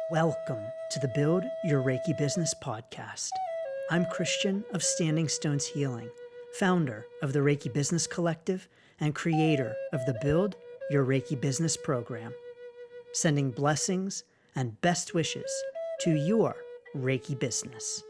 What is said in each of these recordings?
Welcome to the Build Your Reiki Business podcast. I'm Christian of Standing Stones Healing, founder of the Reiki Business Collective and creator of the Build Your Reiki Business program, sending blessings and best wishes to your Reiki business.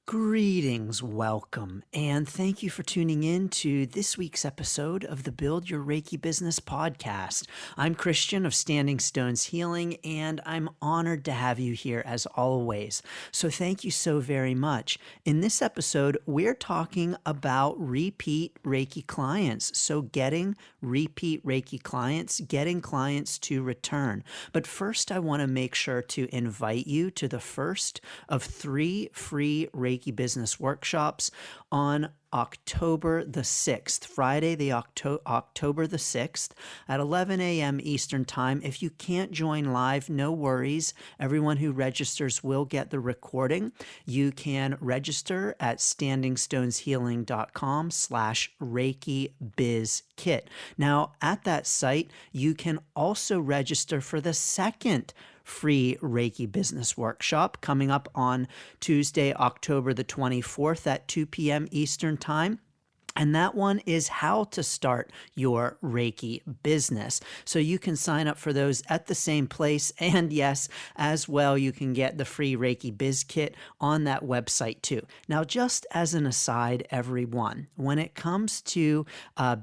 Greetings, welcome, and thank you for tuning in to this week's episode of the Build Your Reiki Business podcast. I'm Christian of Standing Stones Healing, and I'm honored to have you here as always. So thank you so very much. In this episode, we're talking about repeat Reiki clients. So getting repeat Reiki clients, getting clients to return. But first, I want to make sure to invite you to the first of 3 free Reiki Business workshops on October the 6th, Friday, the October the 6th at 11 a.m. Eastern Time. If you can't join live, no worries. Everyone who registers will get the recording. You can register at standingstoneshealing.com/Reiki Biz Kit. Now, at that site, you can also register for the second free Reiki Business Workshop coming up on Tuesday, October the 24th at 2 p.m. Eastern Time. And that one is how to start your Reiki business. So you can sign up for those at the same place. And yes, as well, you can get the free Reiki Biz Kit on that website too. Now, just as an aside, everyone, when it comes to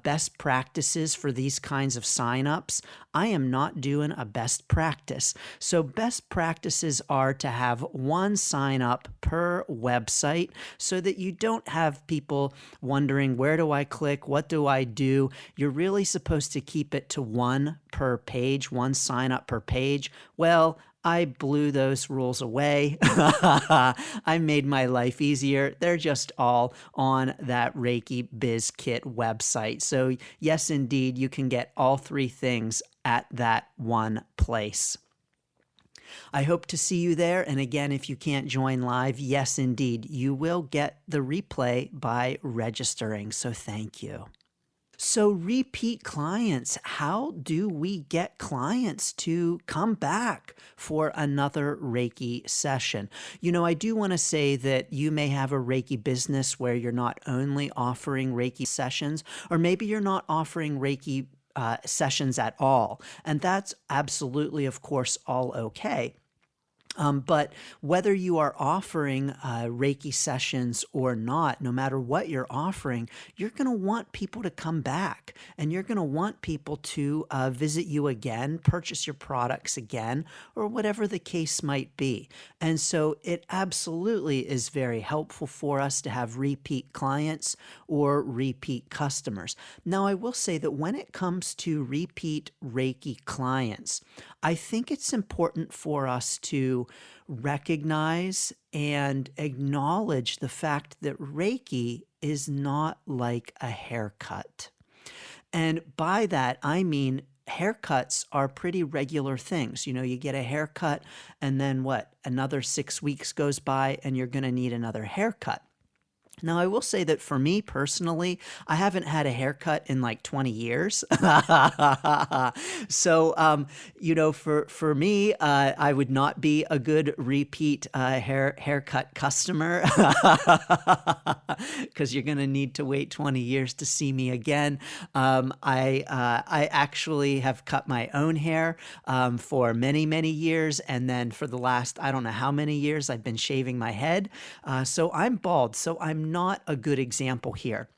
best practices for these kinds of signups, I am not doing a best practice. So best practices are to have one sign up per website so that you don't have people wondering, where do I click? What do I do? You're really supposed to keep it to one per page, one sign up per page. Well, I blew those rules away. I made my life easier. They're just all on that Reiki Biz Kit website. So yes, indeed, you can get all 3 things at that one place. I hope to see you there. And again, if you can't join live, yes, indeed, you will get the replay by registering. So thank you. So repeat clients, how do we get clients to come back for another Reiki session? You know, I do want to say that you may have a Reiki business where you're not only offering Reiki sessions, or maybe you're not offering Reiki sessions at all. And that's absolutely, of course, all okay. But whether you are offering Reiki sessions or not, no matter what you're offering, you're going to want people to come back, and you're going to want people to visit you again, purchase your products again, or whatever the case might be. And so it absolutely is very helpful for us to have repeat clients or repeat customers. Now, I will say that when it comes to repeat Reiki clients, I think it's important for us to recognize and acknowledge the fact that Reiki is not like a haircut. And by that, I mean haircuts are pretty regular things. You know, you get a haircut and then what? Another 6 weeks goes by and you're going to need another haircut. Now, I will say that for me personally, I haven't had a haircut in like 20 years. So, you know, for me, I would not be a good repeat haircut customer because you're going to need to wait 20 years to see me again. I actually have cut my own hair for many, many years. And then for the last, I don't know how many years, I've been shaving my head. So I'm bald. So I'm not a good example here.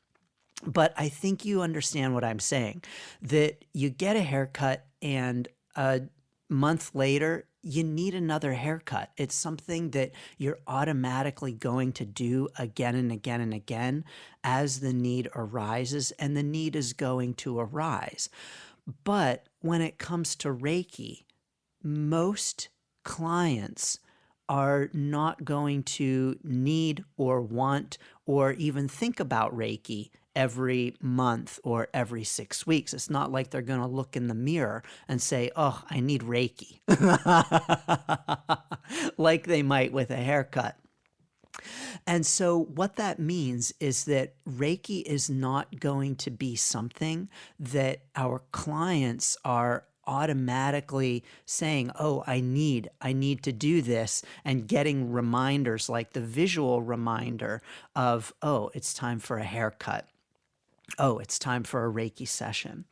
But I think you understand what I'm saying, that you get a haircut and a month later, you need another haircut. It's something that you're automatically going to do again and again and again as the need arises, and the need is going to arise. But when it comes to Reiki, most clients are not going to need or want or even think about Reiki every month or every 6 weeks. It's not like they're going to look in the mirror and say, oh, I need Reiki, like they might with a haircut. And so, what that means is that Reiki is not going to be something that our clients are automatically saying, oh, I need to do this, and getting reminders like the visual reminder of, oh, it's time for a haircut. Oh, it's time for a Reiki session.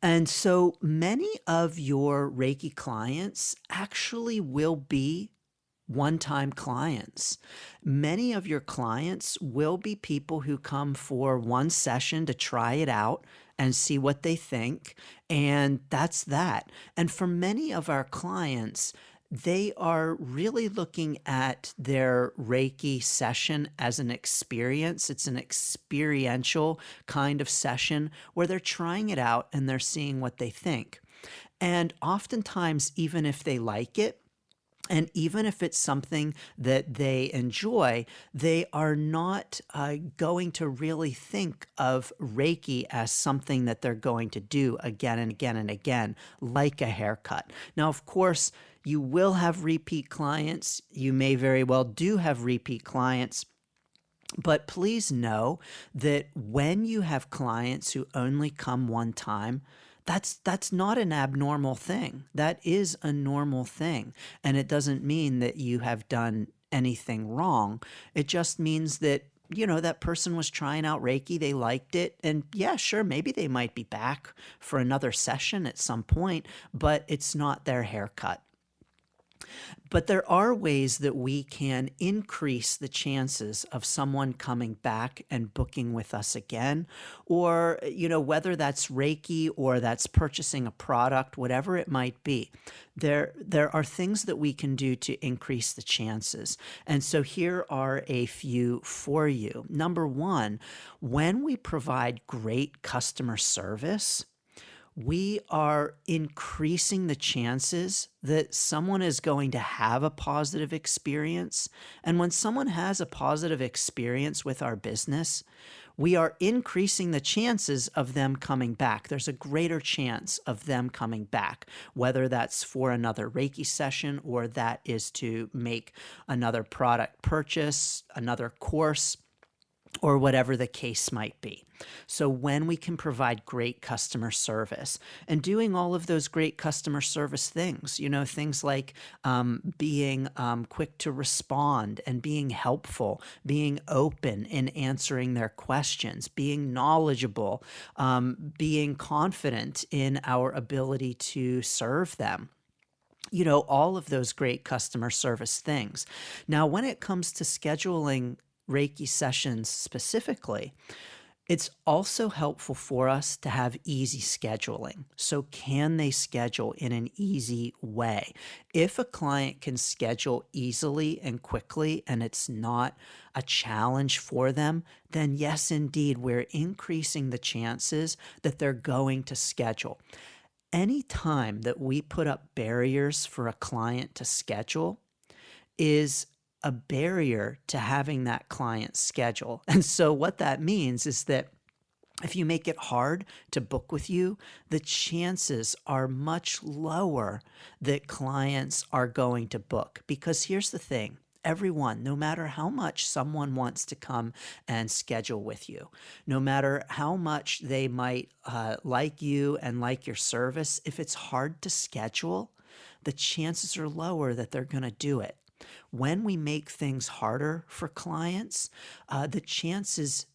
And so many of your Reiki clients actually will be one-time clients. Many of your clients will be people who come for one session to try it out and see what they think, and that's that. And for many of our clients, they are really looking at their Reiki session as an experience. It's an experiential kind of session where they're trying it out and they're seeing what they think. And oftentimes, even if they like it, and even if it's something that they enjoy, they are not going to really think of Reiki as something that they're going to do again and again and again, like a haircut. Now, of course, you will have repeat clients. You may very well do have repeat clients. But please know that when you have clients who only come one time, that's not an abnormal thing. That is a normal thing. And it doesn't mean that you have done anything wrong. It just means that, that person was trying out Reiki, they liked it, and yeah, sure, maybe they might be back for another session at some point, but it's not their haircut. But there are ways that we can increase the chances of someone coming back and booking with us again, or, whether that's Reiki or that's purchasing a product, whatever it might be. There are things that we can do to increase the chances. And so here are a few for you. Number one, when we provide great customer service, we are increasing the chances that someone is going to have a positive experience. And when someone has a positive experience with our business, we are increasing the chances of them coming back. There's a greater chance of them coming back, whether that's for another Reiki session or that is to make another product purchase, another course, or whatever the case might be. So when we can provide great customer service and doing all of those great customer service things, things like being quick to respond and being helpful, being open in answering their questions, being knowledgeable, being confident in our ability to serve them. All of those great customer service things. Now, when it comes to scheduling Reiki sessions specifically, it's also helpful for us to have easy scheduling. So can they schedule in an easy way? If a client can schedule easily and quickly and it's not a challenge for them, then yes, indeed, we're increasing the chances that they're going to schedule. Any time that we put up barriers for a client to schedule is a barrier to having that client schedule. And so what that means is that if you make it hard to book with you, the chances are much lower that clients are going to book. Because here's the thing. Everyone, no matter how much someone wants to come and schedule with you, no matter how much they might like you and like your service, if it's hard to schedule, the chances are lower that they're going to do it. When we make things harder for clients, the chances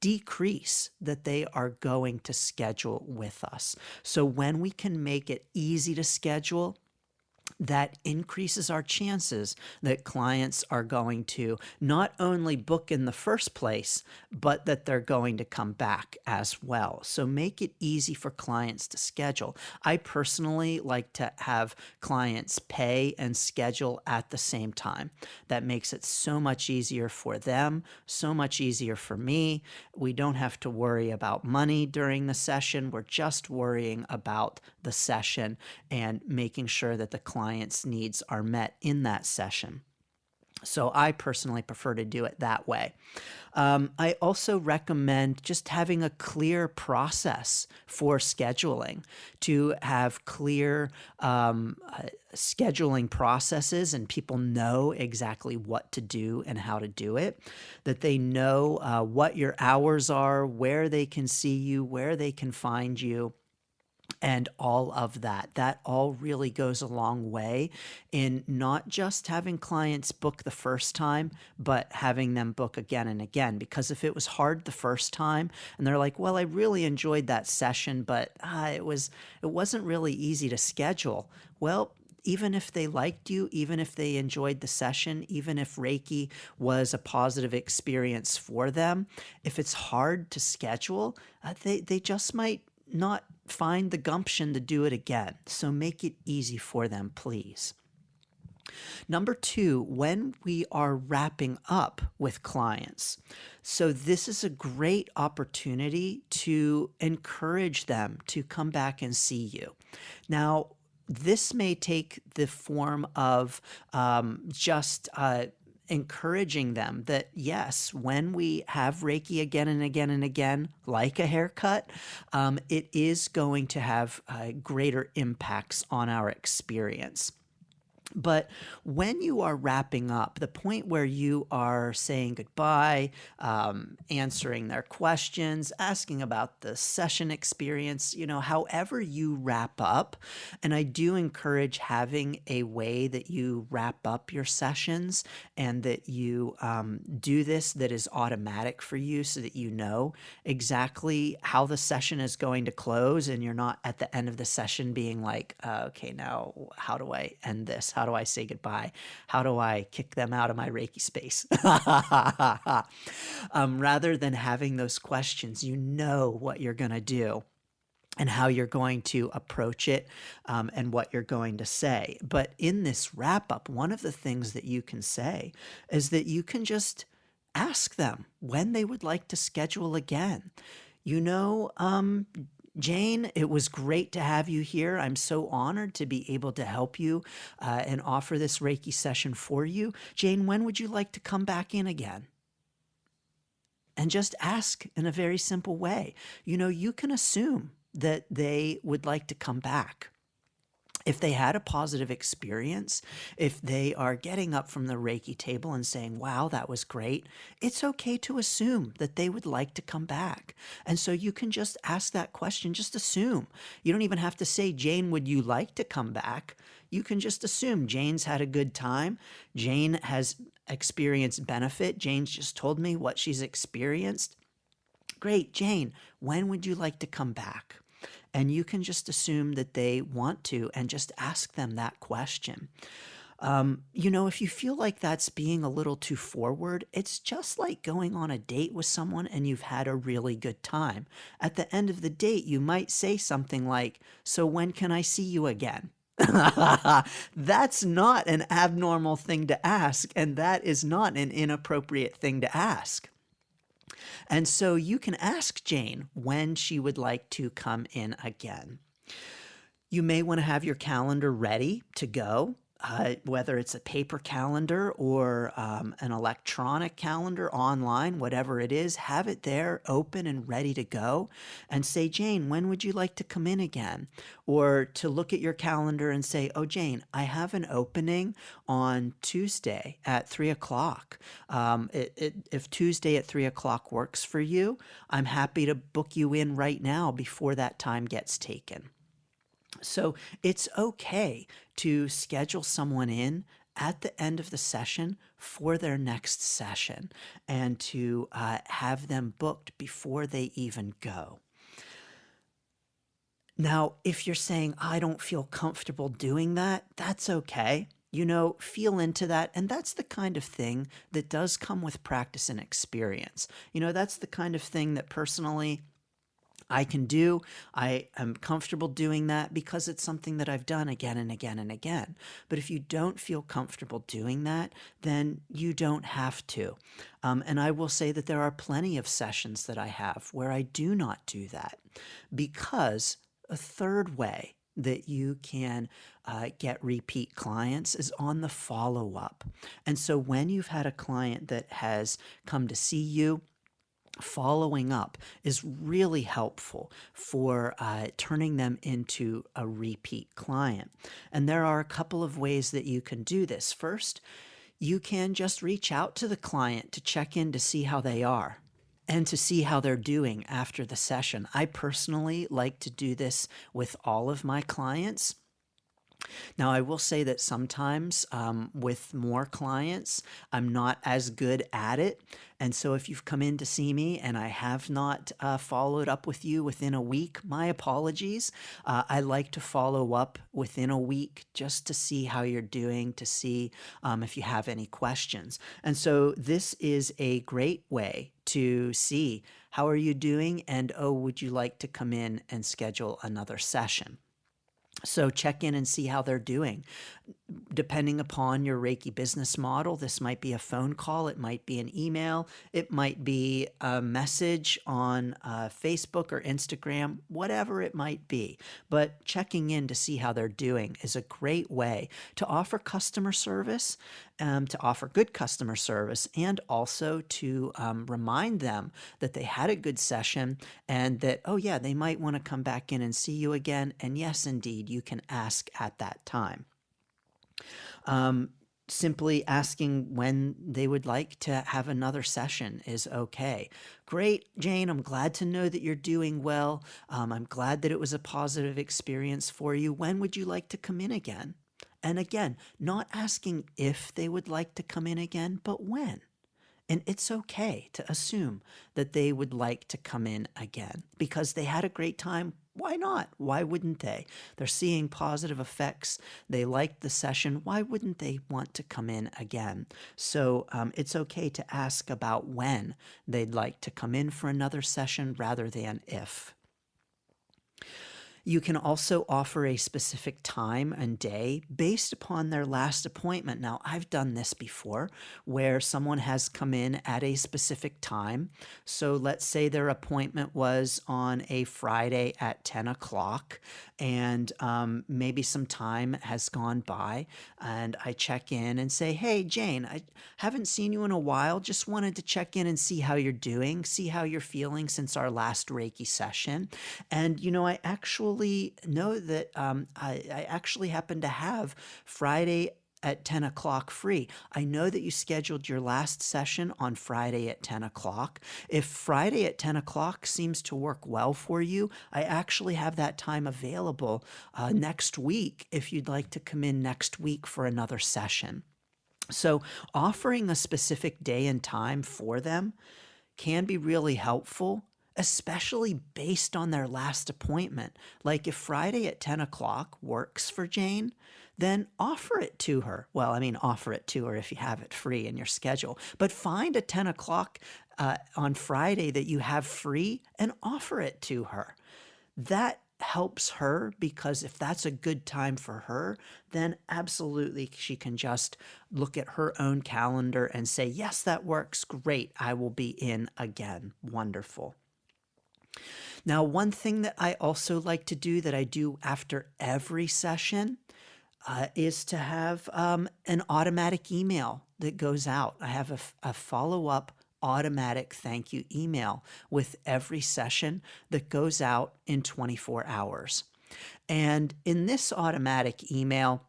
decrease that they are going to schedule with us. So when we can make it easy to schedule, that increases our chances that clients are going to not only book in the first place, but that they're going to come back as well. So make it easy for clients to schedule. I personally like to have clients pay and schedule at the same time. That makes it so much easier for them, so much easier for me. We don't have to worry about money during the session. We're just worrying about the session and making sure that the client's needs are met in that session. So I personally prefer to do it that way. I also recommend just having a clear process for scheduling, to have clear scheduling processes and people know exactly what to do and how to do it, that they know what your hours are, where they can see you, where they can find you, and all of that. That all really goes a long way in not just having clients book the first time, but having them book again and again. Because if it was hard the first time and they're like, well, I really enjoyed that session, but it wasn't really easy to schedule. Well, even if they liked you, even if they enjoyed the session, even if Reiki was a positive experience for them, if it's hard to schedule, they just might not find the gumption to do it again. So make it easy for them, please. Number two, when we are wrapping up with clients. So this is a great opportunity to encourage them to come back and see you. Now, this may take the form of just encouraging them that yes, when we have Reiki again and again and again, like a haircut, it is going to have greater impacts on our experience. But when you are wrapping up, the point where you are saying goodbye, answering their questions, asking about the session experience, however you wrap up, and I do encourage having a way that you wrap up your sessions and that you do this that is automatic for you so that you know exactly how the session is going to close and you're not at the end of the session being like, okay, now how do I end this? How do I say goodbye? How do I kick them out of my Reiki space? Rather than having those questions, you know what you're going to do and how you're going to approach it and what you're going to say. But in this wrap up, one of the things that you can say is that you can just ask them when they would like to schedule again. Jane, it was great to have you here. I'm so honored to be able to help you and offer this Reiki session for you. Jane, when would you like to come back in again? And just ask in a very simple way. You can assume that they would like to come back. If they had a positive experience, if they are getting up from the Reiki table and saying, wow, that was great, it's okay to assume that they would like to come back. And so you can just ask that question, just assume. You don't even have to say, Jane, would you like to come back? You can just assume Jane's had a good time. Jane has experienced benefit. Jane's just told me what she's experienced. Great, Jane, when would you like to come back? And you can just assume that they want to and just ask them that question. If you feel like that's being a little too forward, it's just like going on a date with someone and you've had a really good time. At the end of the date, you might say something like, so when can I see you again? That's not an abnormal thing to ask, and that is not an inappropriate thing to ask. And so you can ask Jane when she would like to come in again. You may want to have your calendar ready to go, whether it's a paper calendar or an electronic calendar online, whatever it is, have it there open and ready to go and say, Jane, when would you like to come in again? Or to look at your calendar and say, oh, Jane, I have an opening on Tuesday at 3 o'clock. If Tuesday at 3 o'clock works for you, I'm happy to book you in right now before that time gets taken. So it's okay to schedule someone in at the end of the session for their next session and to have them booked before they even go. Now, if you're saying, I don't feel comfortable doing that, that's okay. Feel into that. And that's the kind of thing that does come with practice and experience. That's the kind of thing that personally I can do. I am comfortable doing that because it's something that I've done again and again and again. But if you don't feel comfortable doing that, then you don't have to. And I will say that there are plenty of sessions that I have where I do not do that because a third way that you can get repeat clients is on the follow-up. And so when you've had a client that has come to see you, following up is really helpful for turning them into a repeat client. And there are a couple of ways that you can do this. First, you can just reach out to the client to check in to see how they are and to see how they're doing after the session. I personally like to do this with all of my clients. Now, I will say that sometimes with more clients, I'm not as good at it. And so if you've come in to see me and I have not followed up with you within a week, my apologies. I like to follow up within a week just to see how you're doing, to see if you have any questions. And so this is a great way to see how are you doing, and oh, would you like to come in and schedule another session? So check in and see how they're doing. Depending upon your Reiki business model, this might be a phone call, it might be an email, it might be a message on Facebook or Instagram, whatever it might be. But checking in to see how they're doing is a great way to offer customer service, to offer good customer service, and also to remind them that they had a good session and that, oh yeah, they might want to come back in and see you again. And yes, indeed, you can ask at that time. Simply asking when they would like to have another session is okay. Great, Jane, I'm glad to know that you're doing well. I'm glad that it was a positive experience for you. When would you like to come in again? And again, not asking if they would like to come in again, but when. And it's okay to assume that they would like to come in again because they had a great time. Why not? Why wouldn't they? They're seeing positive effects. They liked the session. Why wouldn't they want to come in again? So it's okay to ask about when they'd like to come in for another session rather than if. You can also offer a specific time and day based upon their last appointment. Now, I've done this before where someone has come in at a specific time. So let's say their appointment was on a Friday at 10 o'clock, and maybe some time has gone by, and I check in and say, hey, Jane, I haven't seen you in a while. Just wanted to check in and see how you're doing, see how you're feeling since our last Reiki session. And, you know, I actually know that I actually happen to have Friday at 10 o'clock free. I know that you scheduled your last session on Friday at 10 o'clock. If Friday at 10 o'clock seems to work well for you, I actually have that time available next week if you'd like to come in next week for another session. So offering a specific day and time for them can be really helpful, especially based on their last appointment. Like if Friday at 10 o'clock works for Jane, then offer it to her. Well, I mean, offer it to her if you have it free in your schedule, but find a 10 o'clock on Friday that you have free and offer it to her. That helps her because if that's a good time for her, then absolutely she can just look at her own calendar and say, yes, that works. Great. I will be in again. Wonderful. Now, one thing that I also like to do that I do after every session is to have an automatic email that goes out. I have a follow-up automatic thank you email with every session that goes out in 24 hours. And in this automatic email,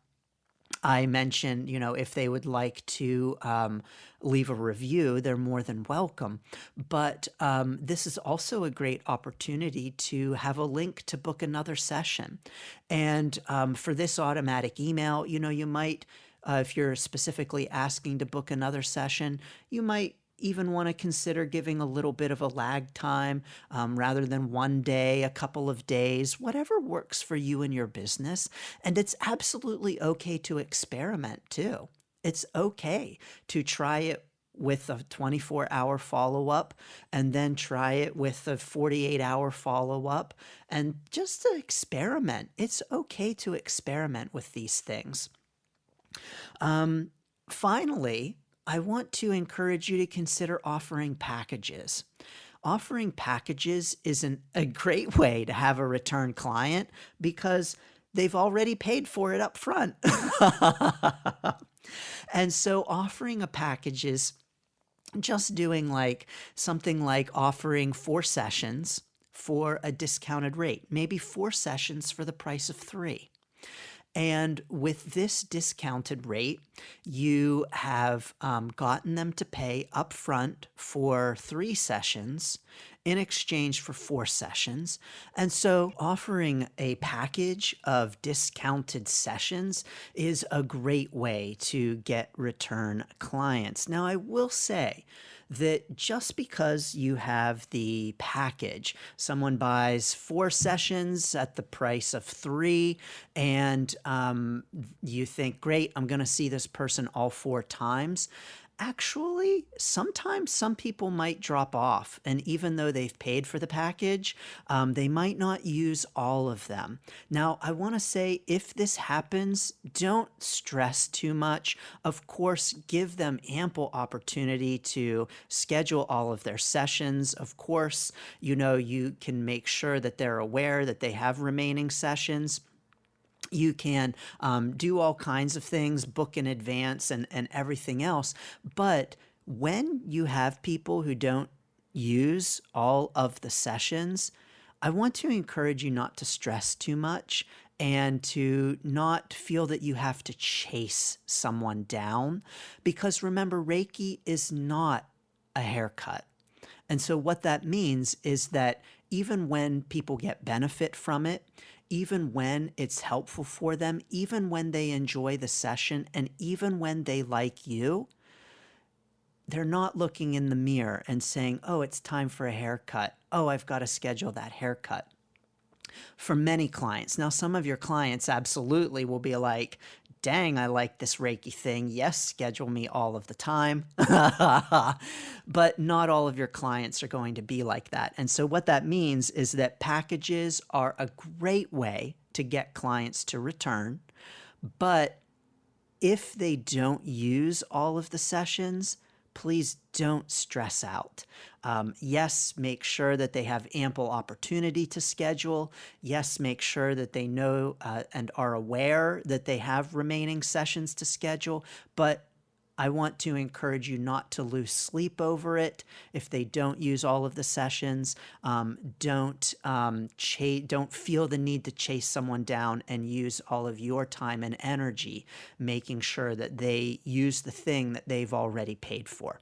I mentioned, you know, if they would like to leave a review, they're more than welcome. But this is also a great opportunity to have a link to book another session. And for this automatic email, you know, you might, if you're specifically asking to book another session, you might even want to consider giving a little bit of a lag time rather than one day, a couple of days, whatever works for you and your business. And it's absolutely okay to experiment too. It's okay to try it with a 24-hour follow-up and then try it with a 48-hour follow-up and just to experiment. It's okay to experiment with these things. Finally, I want to encourage you to consider offering packages. Offering packages is a great way to have a return client because they've already paid for it up front. And so offering a package is just doing like something like offering 4 sessions for a discounted rate, maybe 4 sessions for the price of 3. And with this discounted rate, you have gotten them to pay upfront for 3 sessions in exchange for 4 sessions. And so offering a package of discounted sessions is a great way to get return clients. Now, I will say that just because you have the package, someone buys 4 sessions at the price of 3, and you think, great, I'm going to see this person all 4 times. Actually, sometimes some people might drop off, and even though they've paid for the package, they might not use all of them. Now, I want to say if this happens, don't stress too much. Of course, give them ample opportunity to schedule all of their sessions. Of course, you can make sure that they're aware that they have remaining sessions. You can do all kinds of things, book in advance and everything else. But when you have people who don't use all of the sessions, I want to encourage you not to stress too much and to not feel that you have to chase someone down. Because remember, Reiki is not a haircut. And so what that means is that even when people get benefit from it, even when it's helpful for them, even when they enjoy the session, and even when they like you, they're not looking in the mirror and saying, oh, it's time for a haircut. Oh, I've got to schedule that haircut. For many clients, now some of your clients absolutely will be like, dang, I like this Reiki thing. Yes, schedule me all of the time. But not all of your clients are going to be like that. And so what that means is that packages are a great way to get clients to return. But if they don't use all of the sessions, please don't stress out. Yes, make sure that they have ample opportunity to schedule. Yes, make sure that they know and are aware that they have remaining sessions to schedule. But I want to encourage you not to lose sleep over it. If they don't use all of the sessions, don't feel the need to chase someone down and use all of your time and energy making sure that they use the thing that they've already paid for.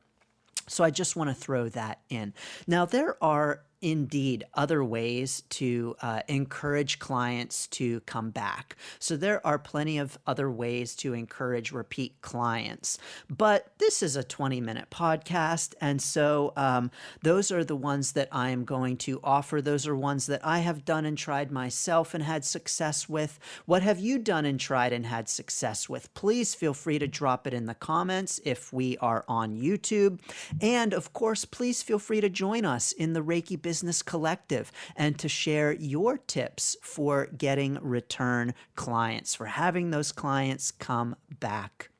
So I just want to throw that in. Now, there are indeed other ways to encourage clients to come back. So there are plenty of other ways to encourage repeat clients. But this is a 20-minute podcast, and so those are the ones that I am going to offer. Those are ones that I have done and tried myself and had success with. What have you done and tried and had success with? Please feel free to drop it in the comments if we are on YouTube. And of course, please feel free to join us in the Reiki Business Collective and to share your tips for getting return clients, for having those clients come back.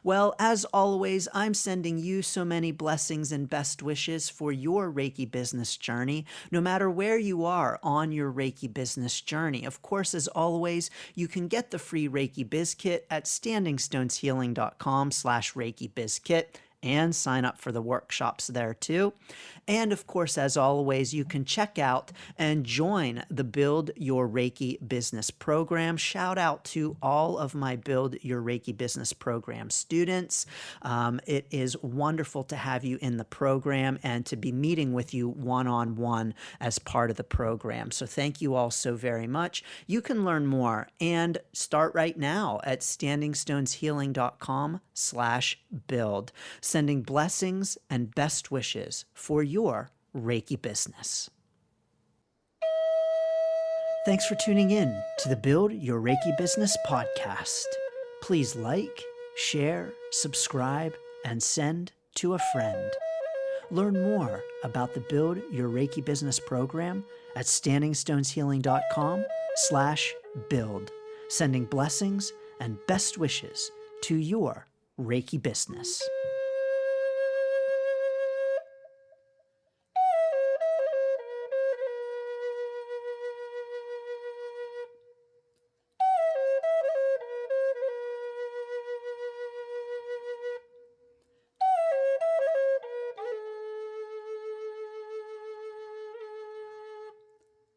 Well, as always, I'm sending you so many blessings and best wishes for your Reiki business journey, no matter where you are on your Reiki business journey. Of course, as always, you can get the free Reiki Biz Kit at standingstoneshealing.com/Reiki Biz Kit. And sign up for the workshops there too. And of course, as always, you can check out and join the Build Your Reiki Business program. Shout out to all of my Build Your Reiki Business program students. It is wonderful to have you in the program and to be meeting with you one-on-one as part of the program. So thank you all so very much. You can learn more and start right now at standingstoneshealing.com/build. Sending blessings and best wishes for your Reiki business. Thanks for tuning in to the Build Your Reiki Business podcast. Please like, share, subscribe, and send to a friend. Learn more about the Build Your Reiki Business program at standingstoneshealing.com/build. Sending blessings and best wishes to your Reiki business.